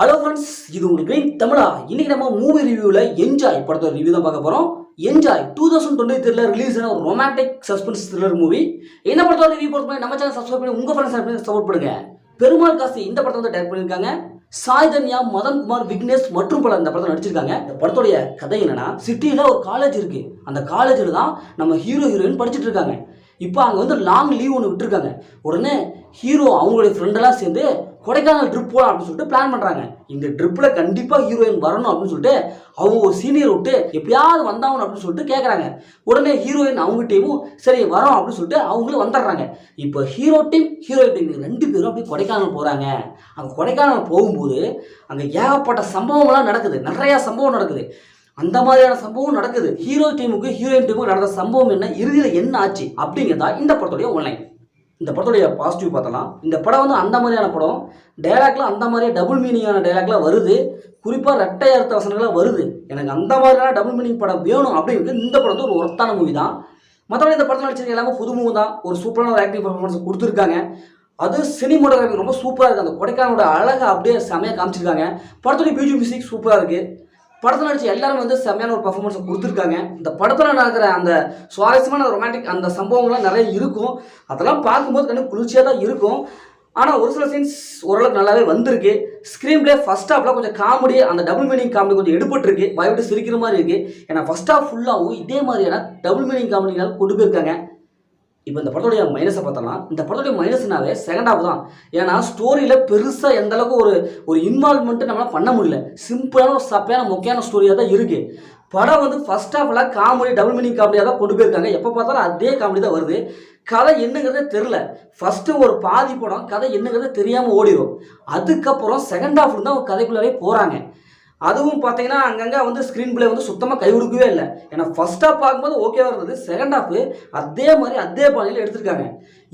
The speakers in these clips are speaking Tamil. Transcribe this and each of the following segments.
ஹலோ ஃப்ரெண்ட்ஸ், இது உங்களுக்கு கிரீன் தமிழா. இன்னைக்கு நம்ம மூவி ரிவ்யூவில் என்ஜாய் படத்தோட ரிவ்யூ தான் பார்க்க போகிறோம். என்ஜாய் 2023 ரிலீஸ் ஆன ஒரு ரொமான்டிக் சஸ்பென்ஸ் த்ரில்லர் மூவி. இந்த படத்தோட ரிவ்யூ பொறுத்த நம்ம சேனல் சப்ஸ்கிரைப் பண்ணி உங்கள் ஃப்ரெண்ட்ஸ் சப்போர்ட் பண்ணுங்க. பெருமாள் காசி இந்த படத்தை வந்து டைரக்ட் பண்ணியிருக்காங்க. சாய்தன்யா, மதன்குமார், விக்னேஷ் மற்றும் பலர் இந்த படத்தை நடிச்சிருக்காங்க. இந்த படத்துடைய கதை என்னன்னா, சிட்டியில் ஒரு காலேஜ் இருக்கு. அந்த காலேஜில் தான் நம்ம ஹீரோயின் படிச்சுட்டு இருக்காங்க. இப்போ அங்கே வந்து லாங் லீவ் ஒன்று விட்டுருக்காங்க. உடனே ஹீரோ அவங்களுடைய ஃப்ரெண்டெல்லாம் சேர்ந்து கொடைக்கானல் ட்ரிப் போகலாம் அப்படின்னு சொல்லிட்டு பிளான் பண்ணுறாங்க. இந்த ட்ரிப்பில் கண்டிப்பாக ஹீரோயின் வரணும் அப்படின்னு சொல்லிட்டு அவங்க ஒரு சீனியர் விட்டு எப்படியாவது வந்தாகணும் அப்படின்னு சொல்லிட்டு கேட்குறாங்க. உடனே ஹீரோயின் அவங்க டீமும் சரி வரோம் அப்படின்னு சொல்லிட்டு அவங்களும் வந்துடுறாங்க. இப்போ ஹீரோ டீம் ஹீரோயின் டீம் ரெண்டு பேரும் அப்படியே கொடைக்கானல் போகிறாங்க. அங்கே கொடைக்கானல் போகும்போது அங்கே ஏகப்பட்ட சம்பவங்கள்லாம் நடக்குது. நிறையா சம்பவம் நடக்குது. அந்த மாதிரியான சம்பவம் நடக்குது. ஹீரோ டீமுக்கு ஹீரோயின் டீமுக்கு நடந்த சம்பவம் என்ன, இறுதியில் என்ன ஆச்சு அப்படிங்கிறதா இந்த படத்துடைய ஒன்லைன். இந்த படத்துடைய பாசிட்டிவ் பார்த்தலாம். இந்த படம் வந்து அந்த மாதிரியான படம். டைலாக்லாம் அந்த மாதிரியே டபுள் மீனிங்கான டைலாக்லாம் வருது. குறிப்பாக ரெட்டை அர்த்த வசனங்களாக வருது. எனக்கு அந்த மாதிரியான டபுள் மீனிங் படம் வேணும் அப்படிங்கிறது இந்த படம் வந்து ஒரு ஒர்த்தான மூவி தான். மற்றபடி இந்த படத்தில் நடிச்சிருக்க எல்லாமே புது மூவி தான். ஒரு சூப்பரான ஒரு ஆக்டிங் பர்ஃபார்மன்ஸ் கொடுத்துருக்காங்க. அது சினிமோட்டோகிராஃபி ரொம்ப சூப்பராக இருக்குது. அந்த கொடைக்கானோட அழகை அப்படியே செமையாக காமிச்சிருக்காங்க. படத்துடைய பிஜிஎம் மியூசிக் சூப்பராக இருக்குது. படத்தில் நடிச்சு எல்லாரும் வந்து செம்மையான ஒரு பர்ஃபார்மன்ஸை கொடுத்துருக்காங்க. இந்த படத்தில் நடக்கிற அந்த சுவாரஸ்யமான ரொமான்டிக் அந்த சம்பவங்கள்லாம் நிறைய இருக்கும். அதெல்லாம் பார்க்கும்போது கண்டிப்பாக குளிர்ச்சியாக தான் இருக்கும். ஆனால் ஒரு சில சீன்ஸ் ஓரளவுக்கு நல்லாவே வந்திருக்கு. ஸ்க்ரீன் பிளே ஃபர்ஸ்ட் ஹாஃபில் கொஞ்சம் காமெடி, அந்த டபுள் மீனிங் காமெடி கொஞ்சம் எடுபட்டுருக்கு. பயப்பட்டு சிரிக்கிற மாதிரி இருக்குது. ஏன்னா ஃபர்ஸ்ட் ஹாஃப் ஃபுல்லாகவும் இதே மாதிரியான டபுள் மீனிங் காமெடினால கொண்டு போயிருக்காங்க. இப்போ இந்த படத்துடைய மைனஸை பார்த்தோம்னா, இந்த படத்துடைய மைனஸ்னாவே செகண்ட் ஹாஃப் தான். ஏன்னா ஸ்டோரியில் பெருசாக எந்த அளவுக்கு ஒரு இன்வால்வ்மெண்ட்டு நம்மளால் பண்ண முடியல. சிம்பிளான ஒரு சப்பையான முக்கியமான ஸ்டோரியாக தான் இருக்குது. படம் வந்து ஃபர்ஸ்ட் ஹாஃபில் காமெடி டபுள் மீனிங் காமெடியாக தான் கொண்டு போயிருக்காங்க. எப்போ பார்த்தாலும் அதே காமெடி தான் வருது. கதை என்னங்கிறதே தெரில. ஃபஸ்ட்டு ஒரு பாதி படம் கதை என்னங்கிறதே தெரியாமல் ஓடிடும். அதுக்கப்புறம் செகண்ட் ஹாஃப்ல தான் ஒரு கதைக்குள்ளாரே போகிறாங்க. அதுவும் பார்த்தீங்கன்னா அங்கங்கே வந்து ஸ்க்ரீன் பிளே வந்து சுத்தமாக கை கொடுக்கவே இல்லை. ஏன்னா ஃபர்ஸ்ட் ஹாஃப் பார்க்கும்போது ஓகேவாக இருந்தது. செகண்ட் ஹாஃப் அதே மாதிரி அதே பாணியில் எடுத்திருக்காங்க.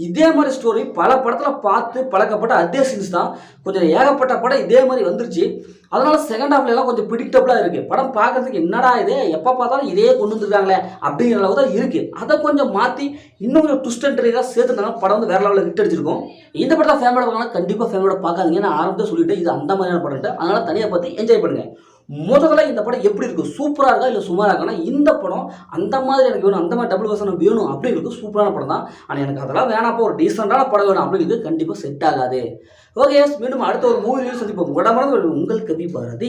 இதே மாதிரி ஸ்டோரி பல படத்தில் பார்த்து பழக்கப்பட்ட அதே சீன்ஸ் தான். கொஞ்சம் ஏகப்பட்ட படம் இதே மாதிரி வந்துருச்சு. அதனால செகண்ட் ஹாஃப்ல எல்லாம் கொஞ்சம் ப்ரிடிக்டபிளாக இருக்குது. படம் பார்க்கறதுக்கு என்னடா இது, எப்போ பார்த்தாலும் இதே கொண்டு வந்துருக்காங்களே அப்படிங்கிற அளவு தான் இருக்குது. அதை கொஞ்சம் மாற்றி இன்னும் கொஞ்சம் ட்விஸ்ட் அண்ட் டர்னாக சேர்த்துட்டாங்க. படம் வந்து வேற லெவலில் ஹிட் அடிச்சிருக்கும். இந்த படத்தை ஃபேமிலியோட பார்க்கலாம். கண்டிப்பாக ஃபேமிலியோட பார்க்காதீங்க. நான் ஆரம்பத்தை சொல்லிட்டு இது அந்த மாதிரியான படம். அதனால் தனியாக பார்த்து என்ஜாய் பண்ணுங்கள். முதல்ல இந்த படம் எப்படி இருக்குது, சூப்பராக இருக்கா இல்லை சுமாராக இருக்கானா? இந்த படம் அந்த மாதிரி எனக்கு வேணும், அந்த மாதிரி டபுள் வசனம் வேணும் அப்படிங்கிறது சூப்பரான படம் தான். ஆனால் எனக்கு அதெல்லாம் வேணாப்போ, ஒரு டீசெண்டான படம் வேணும் அப்படிங்கிறது கண்டிப்பாக செட் ஆகாது. ஓகே, மீண்டும் அடுத்த ஒரு மூவி சந்திப்போம். உங்களோட உங்கள் கவி பாரதி.